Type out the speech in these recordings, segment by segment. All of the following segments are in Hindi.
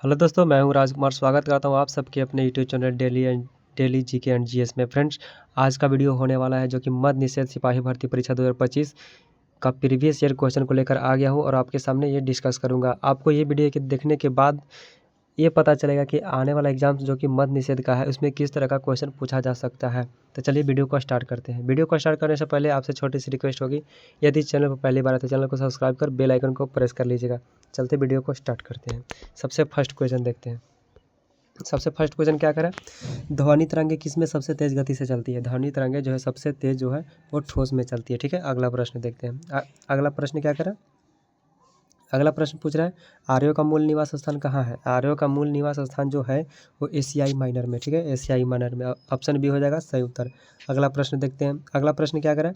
हेलो दोस्तों, मैं हूं राजकुमार। स्वागत करता हूं आप सबके अपने YouTube channel daily GK and GS में। फ्रेंड्स, आज का वीडियो होने वाला है जो कि मद्य निषेध सिपाही भर्ती परीक्षा 2025 का प्रीवियस ईयर क्वेश्चन को लेकर आ गया हूं और आपके सामने ये डिस्कस करूंगा। आपको ये वीडियो के देखने के बाद ये पता चलेगा कि आने वाला एग्जाम जो कि मद्य निषेध का है उसमें किस तरह का क्वेश्चन पूछा जा सकता है। तो चलिए वीडियो को स्टार्ट करते हैं। वीडियो को स्टार्ट करने से पहले आपसे छोटी सी रिक्वेस्ट होगी, यदि चैनल पर पहली बार है तो चैनल को सब्सक्राइब कर बेल आइकन को प्रेस कर लीजिएगा। चलते वीडियो को स्टार्ट करते हैं। सबसे फर्स्ट क्वेश्चन देखते हैं। सबसे फर्स्ट क्वेश्चन क्या करें, ध्वनि तरंगे किस में सबसे तेज गति से चलती है। ध्वनि तरंगे जो है सबसे तेज जो है वो ठोस में चलती है। ठीक है, अगला प्रश्न देखते हैं। अगला प्रश्न क्या करें, अगला प्रश्न पूछ रहा है आर्यों का मूल निवास स्थान कहाँ है। आर्यों का मूल निवास स्थान जो है वो एशियाई माइनर में। ठीक है, एशियाई माइनर में। ऑप्शन बी हो जाएगा सही उत्तर। अगला प्रश्न देखते हैं। अगला प्रश्न क्या करें,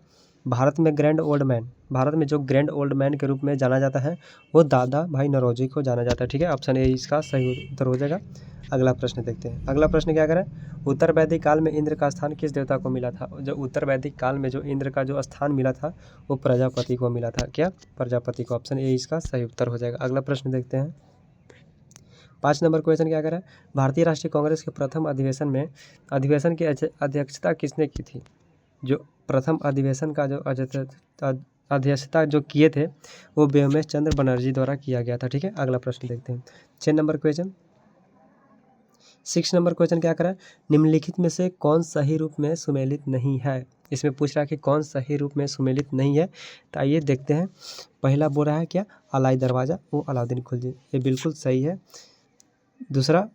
भारत में ग्रैंड ओल्ड मैन, भारत में जो ग्रैंड ओल्ड मैन के रूप में जाना जाता है वो दादा भाई नौरोजी को जाना जाता है। ठीक है, ऑप्शन ए इसका सही उत्तर हो जाएगा। अगला प्रश्न देखते हैं। अगला प्रश्न क्या करें, उत्तर वैदिक काल में इंद्र का स्थान किस देवता को मिला था। जो उत्तर वैदिक काल में जो इंद्र का जो स्थान मिला था वो प्रजापति को मिला था। क्या, प्रजापति को। ऑप्शन ए इसका सही उत्तर हो जाएगा। अगला प्रश्न देखते हैं। 5 नंबर क्वेश्चन क्या करें, भारतीय राष्ट्रीय कांग्रेस के प्रथम अधिवेशन की अध्यक्षता किसने की थी। जो प्रथम अधिवेशन का जो अध्यक्षता जो किए थे वो व्योमेश चंद्र बनर्जी द्वारा किया गया था। ठीक है, अगला प्रश्न देखते हैं। 6 नंबर क्वेश्चन, 6 नंबर क्वेश्चन क्या करा, निम्नलिखित में से कौन सही रूप में सुमेलित नहीं है। इसमें पूछ रहा है कि कौन सही रूप में सुमेलित नहीं है। तो आइए देखते हैं। पहला बोल रहा है क्या, अलाई दरवाज़ा वो अलाउद्दीन खिलजी, ये बिल्कुल सही है। दूसरा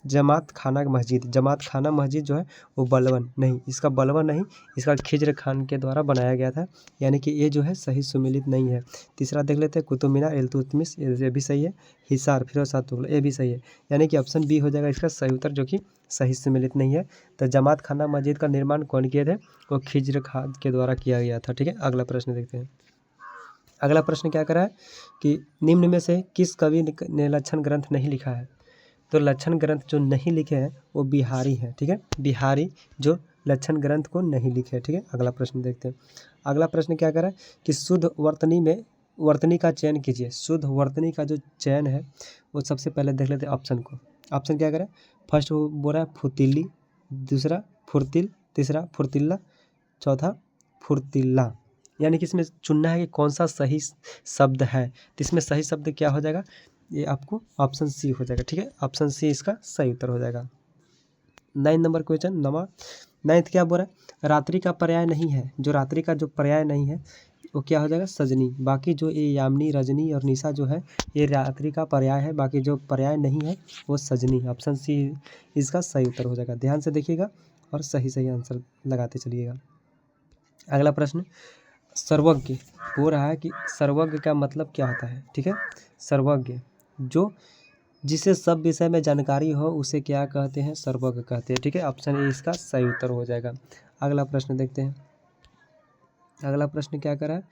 जमात खाना मस्जिद, जमात खाना मस्जिद जो है वो बलवन नहीं, इसका बलवन नहीं, इसका खिज्र खान के द्वारा बनाया गया था, यानी कि ये जो है सही सुमेलित नहीं है। तीसरा देख लेते हैं, कुतुब मीनार इल्तुतमिश, ये भी सही है। हिसार फिरोज शाह तुगलक, ये भी सही है, यानी कि ऑप्शन बी हो जाएगा इसका सही उत्तर, जो कि सही सुमेलित नहीं है। तो जमात खाना मस्जिद का निर्माण कौन किए थे, वो खिज्र खान के द्वारा किया गया था। ठीक है, अगला प्रश्न देखते हैं। अगला प्रश्न क्या करा है कि निम्न में से किस कवि ने लक्षण ग्रंथ नहीं लिखा है। तो लक्षण ग्रंथ जो नहीं लिखे हैं वो बिहारी हैं। ठीक है, बिहारी जो लक्षण ग्रंथ को नहीं लिखे। ठीक है, अगला प्रश्न देखते हैं। अगला प्रश्न क्या करा कि शुद्ध वर्तनी में वर्तनी का चयन कीजिए। शुद्ध वर्तनी का जो चयन है वो सबसे पहले देख लेते हैं ऑप्शन को। ऑप्शन क्या करें, फर्स्ट वो बोल रहा है फुर्तीली, दूसरा फुर्तिल, तीसरा फुर्तिल्ला, चौथा फुर्तिल्ला, यानी कि इसमें चुनना है कि कौन सा सही शब्द है। तो इसमें सही शब्द क्या हो जाएगा, ये आपको ऑप्शन सी हो जाएगा। ठीक है, ऑप्शन सी इसका सही उत्तर हो जाएगा। 9 नंबर क्वेश्चन, नाइन्थ क्या बोल रहा है, रात्रि का पर्याय नहीं है। जो रात्रि का जो पर्याय नहीं है वो क्या हो जाएगा, सजनी। बाकी जो ये यामिनी, रजनी और निशा जो है ये रात्रि का पर्याय है, बाकी जो पर्याय नहीं है वो सजनी। ऑप्शन सी इसका सही उत्तर हो जाएगा। ध्यान से देखिएगा और सही सही आंसर लगाते चलिएगा। अगला प्रश्न, सर्वज्ञ हो रहा है कि सर्वज्ञ का मतलब क्या होता है। ठीक है, सर्वज्ञ जो जिसे सब विषय में जानकारी हो उसे क्या कहते हैं, सर्वज्ञ कहते हैं। ठीक है, ऑप्शन ए इसका सही उत्तर हो जाएगा। अगला प्रश्न देखते हैं। अगला प्रश्न क्या करा है,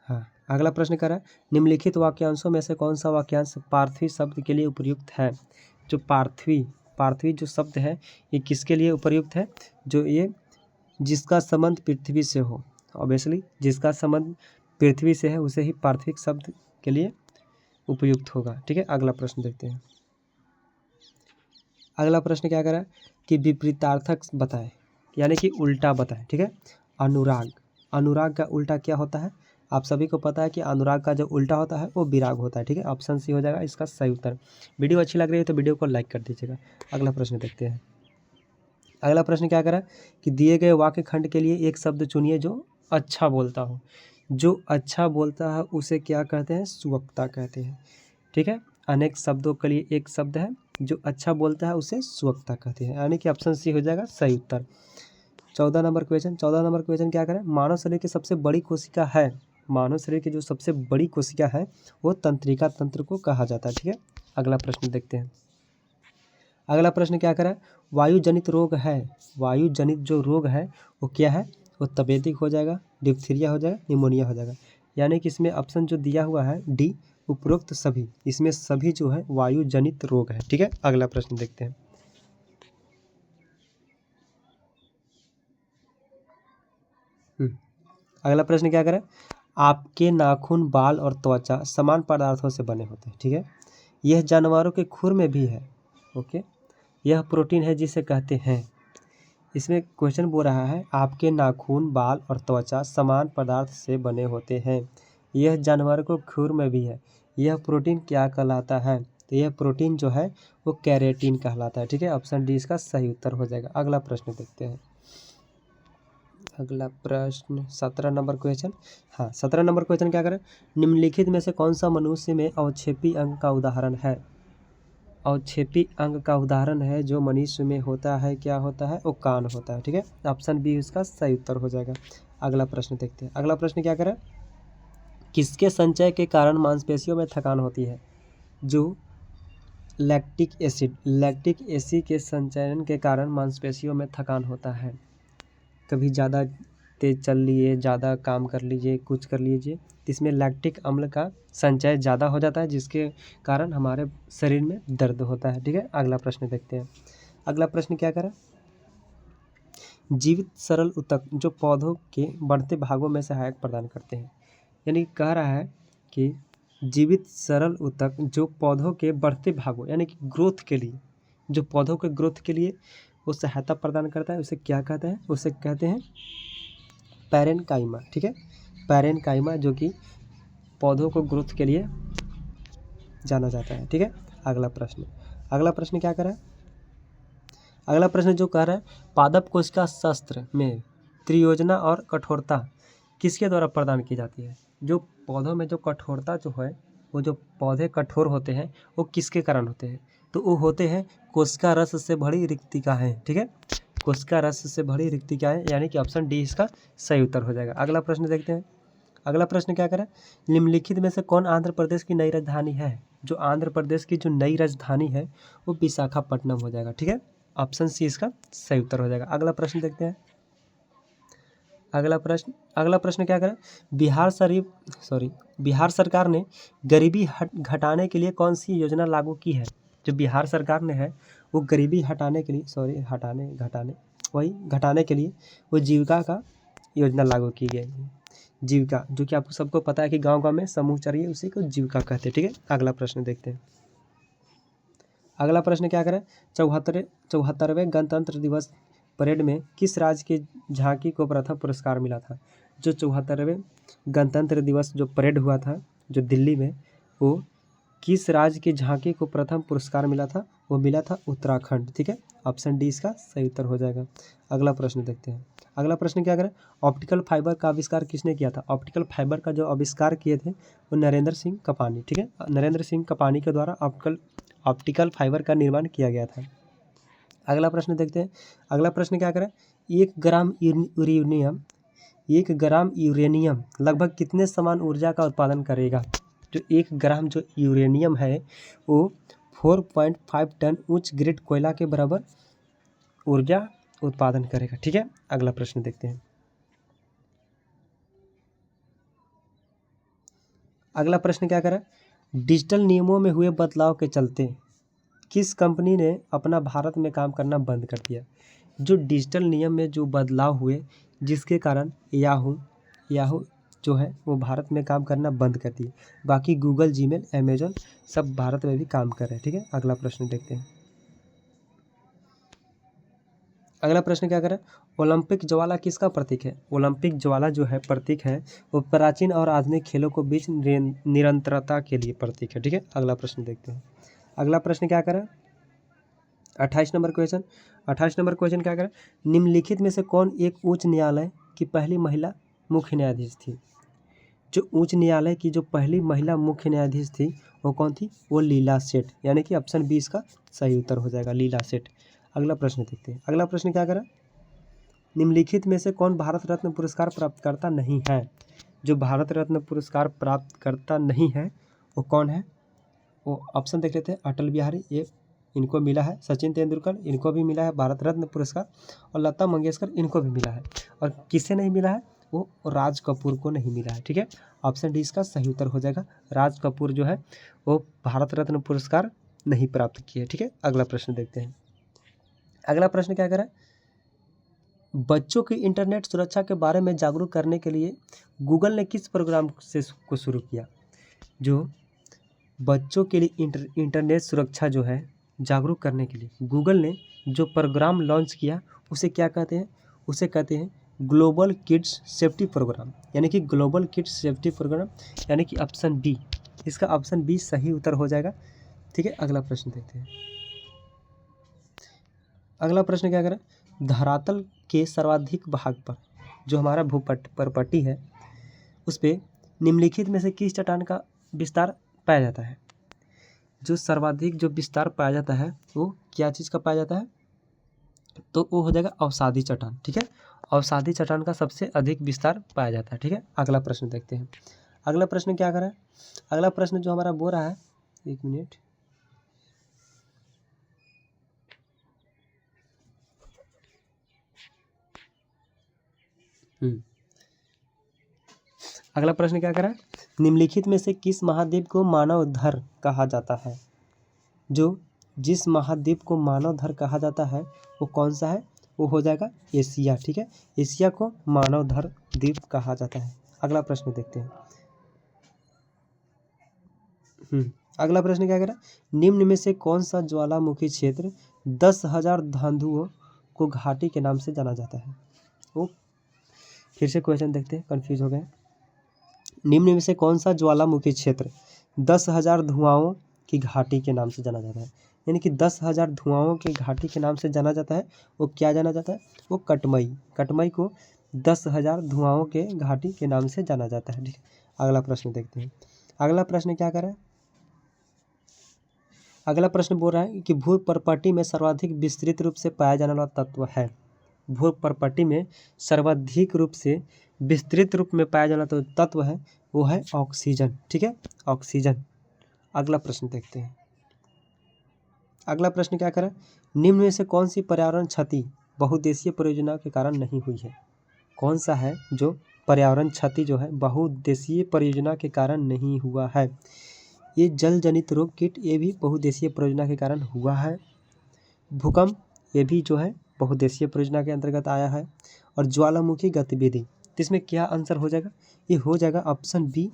हाँ अगला प्रश्न करा है, निम्नलिखित वाक्यांशों में से कौन सा वाक्यांश पार्थवी शब्द के लिए उपयुक्त है। जो पार्थवी जो शब्द है ये किसके लिए उपयुक्त है, जो ये जिसका संबंध पृथ्वी से हो। ऑब्वियसली जिसका संबंध पृथ्वी से है उसे ही पार्थिव शब्द के लिए उपयुक्त होगा। ठीक है, अगला प्रश्न देखते हैं। अगला प्रश्न क्या करा कि विपरीतार्थक बताएं, यानी कि उल्टा बताएं। ठीक है, अनुराग, अनुराग का उल्टा क्या होता है, आप सभी को पता है कि अनुराग का जो उल्टा होता है वो विराग होता है। ठीक है, ऑप्शन सी हो जाएगा इसका सही उत्तर। वीडियो अच्छी लग रही है तो वीडियो को लाइक कर दीजिएगा। अगला प्रश्न देखते हैं। अगला प्रश्न क्या करा कि दिए गए वाक्य खंड के लिए एक शब्द चुनिए जो अच्छा बोलता हो। जो अच्छा बोलता है उसे क्या कहते हैं, सुवक्ता कहते हैं। ठीक है, अनेक शब्दों के लिए एक शब्द है, जो अच्छा बोलता है उसे सुवक्ता कहते हैं, यानी कि ऑप्शन सी हो जाएगा सही उत्तर। 14 नंबर क्वेश्चन, 14 नंबर क्वेश्चन क्या करें, मानव शरीर की सबसे बड़ी कोशिका है, मानव शरीर की जो सबसे बड़ी कोशिका है वो तंत्रिका तंत्र को कहा जाता है। ठीक है, अगला प्रश्न देखते हैं। अगला प्रश्न क्या करा, वायु जनित रोग है, वायु जनित जो रोग है वो क्या है, वो तपेदिक हो जाएगा, डिप्थीरिया हो जाएगा, निमोनिया हो जाएगा, यानी कि इसमें ऑप्शन जो दिया हुआ है डी उपरोक्त सभी, इसमें सभी जो है वायु जनित रोग है। ठीक है, अगला प्रश्न देखते हैं। अगला प्रश्न क्या करें, आपके नाखून, बाल और त्वचा समान पदार्थों से बने होते हैं। ठीक है, यह जानवरों के खुर में भी है। ओके, यह प्रोटीन है जिसे कहते हैं। इसमें क्वेश्चन बोल रहा है आपके नाखून, बाल और त्वचा समान पदार्थ से बने होते हैं। यह जानवरों के खुर में भी है। यह प्रोटीन क्या कहलाता है? तो यह प्रोटीन जो है वो कैरेटीन कहलाता है। ठीक है, ऑप्शन डी इसका सही उत्तर हो जाएगा। अगला प्रश्न देखते हैं। अगला प्रश्न 17 नंबर क्वेश्चन। हाँ, 17 नंबर क्वेश्चन क्या करें? निम्नलिखित में से कौन सा मनुष्य में अवक्षेपी अंग का उदाहरण है? अवक्षेपी अंग का उदाहरण है जो मनुष्य में होता है, क्या होता है? वो कान होता है। ठीक है, ऑप्शन बी इसका सही उत्तर हो जाएगा। अगला प्रश्न देखते हैं। अगला प्रश्न क्या करें? किसके संचय के कारण मांसपेशियों में थकान होती है? जो लैक्टिक एसिड के संचयन के कारण मांसपेशियों में थकान होता है। कभी ज़्यादा तेज चल लिए, ज़्यादा काम कर लीजिए, कुछ कर लीजिए, इसमें लैक्टिक अम्ल का संचय ज़्यादा हो जाता है जिसके कारण हमारे शरीर में दर्द होता है। ठीक है, अगला प्रश्न देखते हैं। अगला प्रश्न क्या करें? जीवित सरल ऊतक जो पौधों के बढ़ते भागों में सहायक प्रदान करते हैं। यानी कह रहा है कि जीवित सरल ऊतक जो पौधों के बढ़ते भागों यानी कि ग्रोथ के लिए, जो पौधों के ग्रोथ के लिए वो सहायता प्रदान करता है, उसे क्या कहते हैं? उसे कहते हैं पैरेनकाइमा। ठीक है, पैरेनकाइमा जो कि पौधों को ग्रोथ के लिए जाना जाता है। ठीक है, अगला प्रश्न क्या कर रहा है? अगला प्रश्न जो कह रहा है पादप कोशिका शस्त्र में त्रियोजना और कठोरता किसके द्वारा प्रदान की जाती है? जो पौधों में जो कठोरता जो है, वो जो पौधे कठोर होते हैं वो किसके कारण होते हैं? तो वो होते हैं कोशिका रस से भरी रिक्तिकाएं। ठीक है, कोशिका रस से भरी रिक्तिकाएं, यानी कि ऑप्शन डी इसका सही उत्तर हो जाएगा। अगला प्रश्न देखते हैं। अगला प्रश्न क्या करें? निम्नलिखित में से कौन आंध्र प्रदेश की नई राजधानी है? जो आंध्र प्रदेश की जो नई राजधानी है वो विशाखापट्टनम हो जाएगा। ठीक है, ऑप्शन सी इसका सही उत्तर हो जाएगा। अगला प्रश्न देखते हैं। अगला प्रश्न क्या करें? बिहार सरकार ने गरीबी घटाने के लिए कौन सी योजना लागू की है? जो बिहार सरकार ने है वो गरीबी हटाने के लिए घटाने के लिए वो जीविका का योजना लागू की गई है। जीविका जो कि आपको सबको पता है कि गांव-गांव में समूह चरिए उसी को जीविका कहते हैं। ठीक है, अगला प्रश्न देखते हैं। अगला प्रश्न क्या करें? 74वें गणतंत्र दिवस परेड में किस राज्य की झांकी को प्रथम पुरस्कार मिला था? जो 74वें गणतंत्र दिवस जो परेड हुआ था जो दिल्ली में, वो किस राज्य की झांकी को प्रथम पुरस्कार मिला था? वो मिला था उत्तराखंड। ठीक है, ऑप्शन डी इसका सही उत्तर हो जाएगा। अगला प्रश्न देखते हैं। अगला प्रश्न क्या करें? ऑप्टिकल फाइबर का आविष्कार किसने किया था? ऑप्टिकल फाइबर का जो आविष्कार किए थे वो नरेंद्र सिंह कपानी। ठीक है, नरेंद्र सिंह कपानी के द्वारा ऑप्टिकल फाइबर का निर्माण किया गया था। अगला प्रश्न देखते हैं। अगला प्रश्न क्या करें? 1 ग्राम यूरेनियम लगभग कितने समान ऊर्जा का उत्पादन करेगा? जो 1 ग्राम जो यूरेनियम है वो 4.5 टन उच्च ग्रेड कोयला के बराबर ऊर्जा उत्पादन करेगा। ठीक है, अगला प्रश्न देखते हैं। अगला प्रश्न क्या करें? डिजिटल नियमों में हुए बदलाव के चलते किस कंपनी ने अपना भारत में काम करना बंद कर दिया? जो डिजिटल नियम में जो बदलाव हुए जिसके कारण याहू जो है वो भारत में काम करना बंद कर दिए। बाकी गूगल, जीमेल, अमेजन सब भारत में भी काम कर रहे हैं। ठीक है, अगला प्रश्न देखते हैं। अगला प्रश्न क्या करें? ओलंपिक ज्वाला किसका प्रतीक है? ओलंपिक ज्वाला जो है प्रतीक है वो प्राचीन और आधुनिक खेलों को बीच निरंतरता के लिए प्रतीक है। ठीक है, अगला प्रश्न देखते हैं। अगला प्रश्न क्या करें? 28 नंबर क्वेश्चन। 28 नंबर क्वेश्चन क्या करें? निम्नलिखित में से कौन एक उच्च न्यायालय की पहली महिला मुख्य न्यायाधीश थी? जो उच्च न्यायालय की जो पहली महिला मुख्य न्यायाधीश थी वो कौन थी? वो लीला सेठ, यानी कि ऑप्शन बी इसका सही उत्तर हो जाएगा, लीला सेठ। अगला प्रश्न देखते हैं। अगला प्रश्न क्या करें? निम्नलिखित में से कौन भारत रत्न पुरस्कार प्राप्तकर्ता नहीं है? जो भारत रत्न पुरस्कार प्राप्तकर्ता नहीं है वो कौन है? वो ऑप्शन देख लेते हैं। अटल बिहारी, ये इनको मिला है। सचिन तेंदुलकर, इनको भी मिला है भारत रत्न पुरस्कार। और लता मंगेशकर, इनको भी मिला है। और किसे नहीं मिला है? वो राज कपूर को नहीं मिला है। ठीक है, ऑप्शन डी इसका सही उत्तर हो जाएगा। राज कपूर जो है वो भारत रत्न पुरस्कार नहीं प्राप्त किए। ठीक है, अगला प्रश्न देखते हैं। अगला प्रश्न क्या करें? बच्चों की इंटरनेट सुरक्षा के बारे में जागरूक करने के लिए गूगल ने किस प्रोग्राम को शुरू किया? जो बच्चों के लिए इंटरनेट सुरक्षा जो है जागरूक करने के लिए गूगल ने जो प्रोग्राम लॉन्च किया उसे क्या कहते हैं? उसे कहते हैं ग्लोबल किड्स सेफ्टी प्रोग्राम, यानी कि ग्लोबल किड्स सेफ्टी प्रोग्राम, यानी कि ऑप्शन बी, इसका ऑप्शन बी सही उत्तर हो जाएगा। ठीक है, अगला प्रश्न देखते हैं। अगला प्रश्न क्या करें? धरातल के सर्वाधिक भाग पर जो हमारा भूपट्टी है उस पे निम्नलिखित में से किस चट्टान का विस्तार पाया जाता है? जो सर्वाधिक जो विस्तार पाया जाता है वो क्या चीज़ का पाया जाता है? तो वो हो जाएगा अवसादी चट्टान। ठीक है, अवसादी चट्टान का सबसे अधिक विस्तार पाया जाता है। ठीक है, अगला प्रश्न देखते हैं। अगला प्रश्न क्या कर रहा है? अगला प्रश्न जो हमारा बोल रहा है, एक मिनट, अगला प्रश्न क्या कर रहा है? निम्नलिखित में से किस महाद्वीप को मानव धर कहा जाता है? जो जिस महाद्वीप को मानव धर कहा जाता है वो कौन सा है? वो हो जाएगा एशिया। ठीक है, एशिया को मानव धर द्वीप कहा जाता है। अगला प्रश्न देखते हैं। अगला प्रश्न क्या कह रहा है? निम्न में से कौन सा ज्वालामुखी क्षेत्र 10,000 धांधुओं को घाटी के नाम से जाना जाता है? वो फिर से क्वेश्चन देखते हैं, कंफ्यूज हो गए। निम्न में से कौन सा ज्वालामुखी क्षेत्र 10,000 धुआंओं की घाटी के नाम से जाना जाता है? यानी कि 10,000 धुआंओं की घाटी के नाम से जाना जाता है। वो क्या जाना जाता है? वो कटमई, कटमई को 10,000 धुआंओं के घाटी के नाम से जाना जाता है। ठीक है, अगला प्रश्न देखते हैं। अगला प्रश्न क्या कर रहा है? अगला प्रश्न बोल रहा है कि भूपर्पटी में सर्वाधिक विस्तृत रूप से पाया जाने वाला तत्व है। भूपर्पटी में सर्वाधिक रूप से विस्तृत रूप में पाया जाने वाला तत्व है वो है ऑक्सीजन। ठीक है, ऑक्सीजन। अगला प्रश्न देखते हैं। अगला प्रश्न क्या करें? निम्न में से कौन सी पर्यावरण क्षति बहुउद्देशीय परियोजना के कारण नहीं हुई है? कौन सा है जो पर्यावरण क्षति जो है बहुउद्देशीय परियोजना के कारण नहीं हुआ है? ये जल जनित रोग कीट, ये भी बहुउद्देशीय परियोजना के कारण हुआ है। भूकंप, ये भी जो है बहुउद्देशीय परियोजना के अंतर्गत आया है। और ज्वालामुखी गतिविधि, तो इसमें क्या आंसर हो जाएगा? ये हो जाएगा ऑप्शन बी,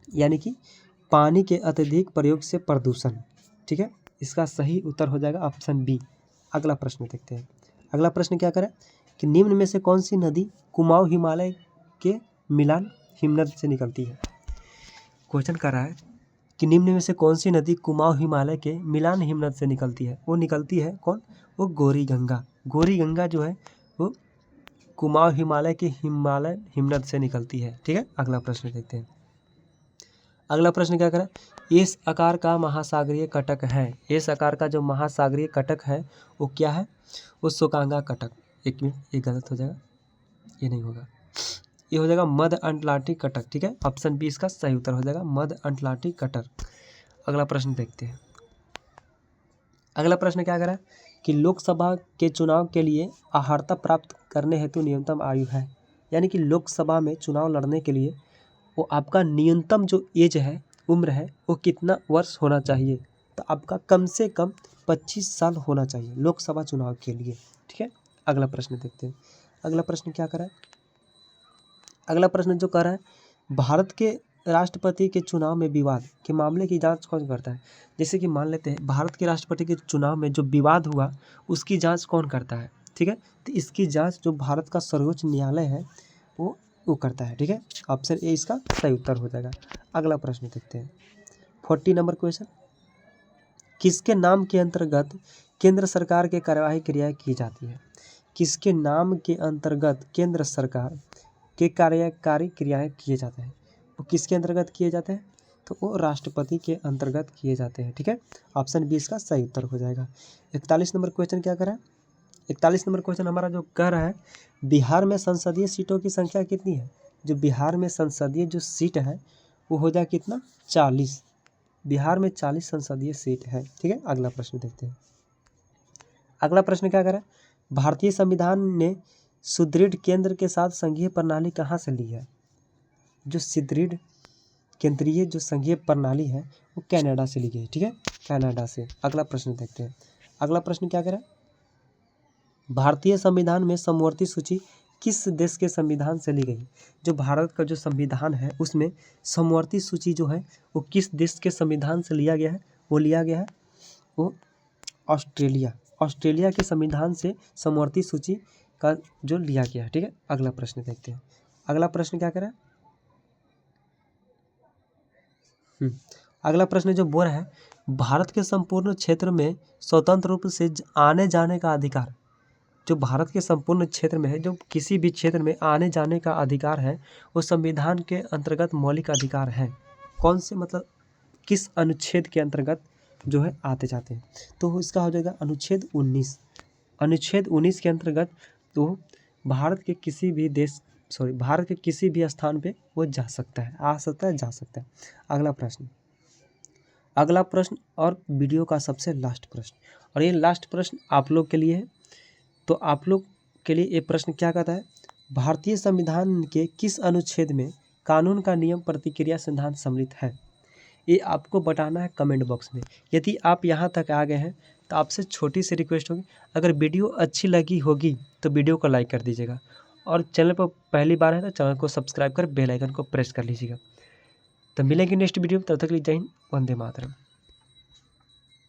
यानी कि पानी के अत्यधिक प्रयोग से प्रदूषण। ठीक है, इसका सही उत्तर हो जाएगा ऑप्शन बी। अगला प्रश्न देखते हैं। अगला प्रश्न क्या करें कि निम्न में से कौन सी नदी कुमाऊं हिमालय के मिलान हिमनद से निकलती है? क्वेश्चन कर रहा है कि निम्न में से कौन सी नदी कुमाऊं हिमालय के मिलान हिमनद से निकलती है? वो निकलती है कौन? वो गौरी गंगा। गौरी गंगा जो है वो कुमाऊं हिमालय के हिमनद से निकलती है। ठीक है, अगला प्रश्न देखते हैं। अगला प्रश्न क्या करें? इस आकार का महासागरीय कटक है। इस आकार का जो महासागरीय कटक है वो क्या है? वो शोकांगा कटक। एक मिनट, ये गलत हो जाएगा, ये नहीं होगा, ये हो जाएगा मध्य अटलांटिक कटक। ठीक है, ऑप्शन बी इसका सही उत्तर हो जाएगा, मध्य अटलांटिक कटक। अगला प्रश्न देखते हैं। अगला प्रश्न क्या करें कि लोकसभा के चुनाव के लिए अर्हता प्राप्त करने हेतु न्यूनतम आयु है। यानी कि लोकसभा में चुनाव लड़ने के लिए वो आपका न्यूनतम जो एज है, उम्र है, वो कितना वर्ष होना चाहिए? तो आपका कम से कम 25 साल होना चाहिए लोकसभा चुनाव के लिए। ठीक है, अगला प्रश्न देखते हैं। अगला प्रश्न क्या कर रहा है? अगला प्रश्न जो कर रहा है, भारत के राष्ट्रपति के चुनाव में विवाद के मामले की जांच कौन करता है? जैसे कि मान लेते हैं भारत के राष्ट्रपति के चुनाव में जो विवाद हुआ उसकी जांच कौन करता है? ठीक है, तो इसकी जांच जो भारत का सर्वोच्च न्यायालय है वो करता है। ठीक है, ऑप्शन ए इसका सही उत्तर हो जाएगा। अगला प्रश्न देखते हैं। 40 नंबर क्वेश्चन, किसके नाम के अंतर्गत केंद्र सरकार के कार्यवाही क्रियाएं की जाती है? किसके नाम के अंतर्गत केंद्र सरकार के कार्यकारी क्रियाएं किए जाते हैं? वो किसके अंतर्गत किए जाते हैं? तो वो राष्ट्रपति के अंतर्गत किए जाते हैं। ठीक है, ऑप्शन बी इसका सही उत्तर हो जाएगा। 41 नंबर क्वेश्चन क्या कर रहा है? 41 नंबर क्वेश्चन हमारा जो कह रहा है, बिहार में संसदीय सीटों की संख्या कितनी है? जो बिहार में संसदीय जो सीट है वो हो जाए कितना? 40। बिहार में 40 संसदीय सीट है। ठीक है, अगला प्रश्न देखते हैं। अगला प्रश्न क्या कर रहा है? भारतीय संविधान ने सुदृढ़ केंद्र के साथ संघीय प्रणाली कहाँ से ली है? जो सुदृढ़ केंद्रीय जो संघीय प्रणाली है वो कनाडा से ली गई। ठीक है, कनाडा से। अगला प्रश्न देखते हैं। अगला प्रश्न क्या कर रहा है? भारतीय संविधान में समवर्ती सूची किस देश के संविधान से ली गई? जो भारत का जो संविधान है उसमें समवर्ती सूची जो है वो किस देश के संविधान से लिया गया है? वो लिया गया है वो ऑस्ट्रेलिया के संविधान से समवर्ती सूची का जो लिया गया है। ठीक है, अगला प्रश्न देखते हैं। अगला प्रश्न क्या करें? अगला प्रश्न जो बोल रहा है, भारत के संपूर्ण क्षेत्र में स्वतंत्र रूप से आने जाने का अधिकार। जो भारत के संपूर्ण क्षेत्र में है, जो किसी भी क्षेत्र में आने जाने का अधिकार है, वो संविधान के अंतर्गत मौलिक अधिकार है। कौन से, मतलब किस अनुच्छेद के अंतर्गत जो है आते जाते हैं? तो इसका हो जाएगा अनुच्छेद 19। अनुच्छेद 19 के अंतर्गत तो भारत के किसी भी स्थान पे वो जा सकता है, आ सकता है, जा सकता है। अगला प्रश्न और वीडियो का सबसे लास्ट प्रश्न, और ये लास्ट प्रश्न आप लोग के लिए है। तो आप लोग के लिए ये प्रश्न क्या कहता है? भारतीय संविधान के किस अनुच्छेद में कानून का नियम प्रतिक्रिया सिद्धांत सम्मिलित है? ये आपको बताना है कमेंट बॉक्स में। यदि आप यहाँ तक आ गए हैं तो आपसे छोटी सी रिक्वेस्ट होगी, अगर वीडियो अच्छी लगी होगी तो वीडियो को लाइक कर दीजिएगा, और चैनल पर पहली बार है तो चैनल को सब्सक्राइब कर बेल आइकन को प्रेस कर लीजिएगा। तो मिलेंगे नेक्स्ट वीडियो में, तब तक के लिए जय हिंद, वंदे मातरम।